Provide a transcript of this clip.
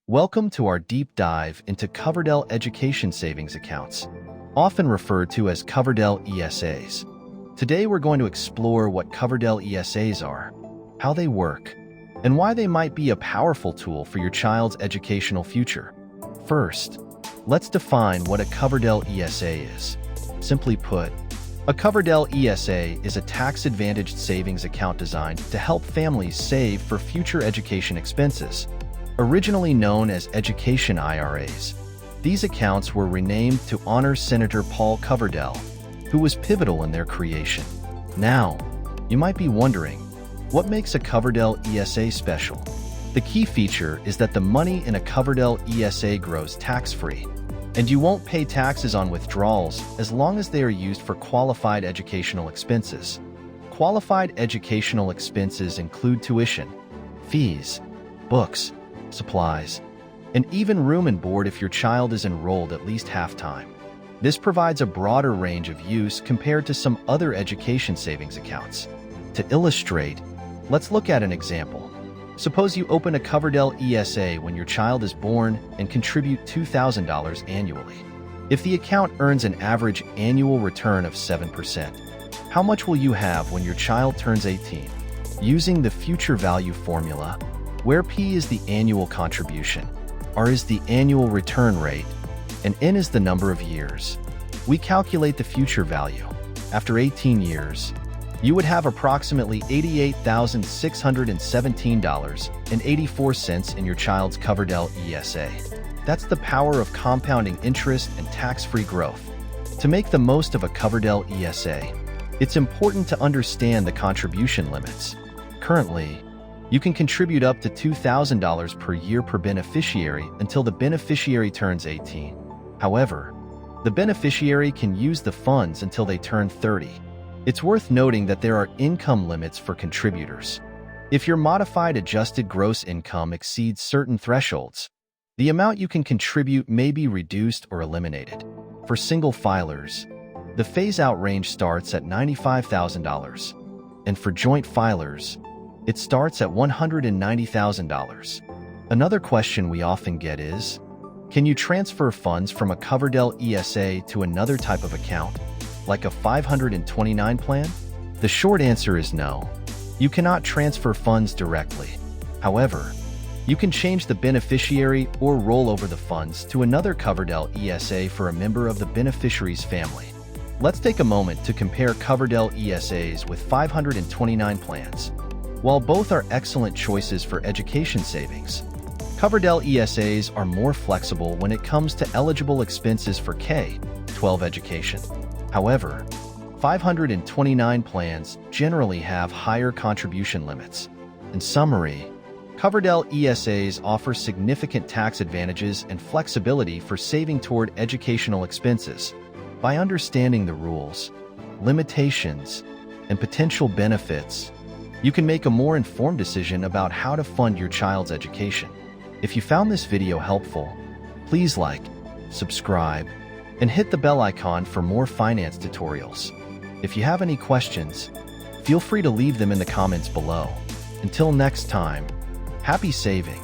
Welcome to our deep dive into Coverdell Education Savings Accounts, often referred to as Coverdell ESAs. Today we're going to explore what Coverdell ESAs are, how they work, and why they might be a powerful tool for your child's educational future. First, let's define what a Coverdell ESA is. Simply put, a Coverdell ESA is a tax-advantaged savings account designed to help families save for future education expenses. Originally known as education IRAs, these accounts were renamed to honor Senator Paul Coverdell, who was pivotal in their creation. Now, you might be wondering, what makes a Coverdell ESA special? The key feature is that the money in a Coverdell ESA grows tax-free, and you won't pay taxes on withdrawals as long as they are used for qualified educational expenses. Qualified educational expenses include tuition, fees, books, supplies, and even room and board if your child is enrolled at least half-time. This provides a broader range of use compared to some other education savings accounts. To illustrate, let's look at an example. Suppose you open a Coverdell ESA when your child is born and contribute $2,000 annually. If the account earns an average annual return of 7%, how much will you have when your child turns 18? Using the future value formula, where P is the annual contribution, R is the annual return rate, and N is the number of years, we calculate the future value. After 18 years, you would have approximately $88,617.84 in your child's Coverdell ESA. That's the power of compounding interest and tax-free growth. To make the most of a Coverdell ESA, it's important to understand the contribution limits. Currently, you can contribute up to $2,000 per year per beneficiary until the beneficiary turns 18. However, the beneficiary can use the funds until they turn 30. It's worth noting that there are income limits for contributors. If your modified adjusted gross income exceeds certain thresholds, the amount you can contribute may be reduced or eliminated. For single filers, the phase-out range starts at $95,000, and for joint filers, it starts at $190,000. Another question we often get is, can you transfer funds from a Coverdell ESA to another type of account, like a 529 plan? The short answer is no. You cannot transfer funds directly. However, you can change the beneficiary or roll over the funds to another Coverdell ESA for a member of the beneficiary's family. Let's take a moment to compare Coverdell ESAs with 529 plans. While both are excellent choices for education savings, Coverdell ESAs are more flexible when it comes to eligible expenses for K-12 education. However, 529 plans generally have higher contribution limits. In summary, Coverdell ESAs offer significant tax advantages and flexibility for saving toward educational expenses. By understanding the rules, limitations, and potential benefits, you can make a more informed decision about how to fund your child's education. If you found this video helpful, please like, subscribe, and hit the bell icon for more finance tutorials. If you have any questions, feel free to leave them in the comments below. Until next time, happy saving!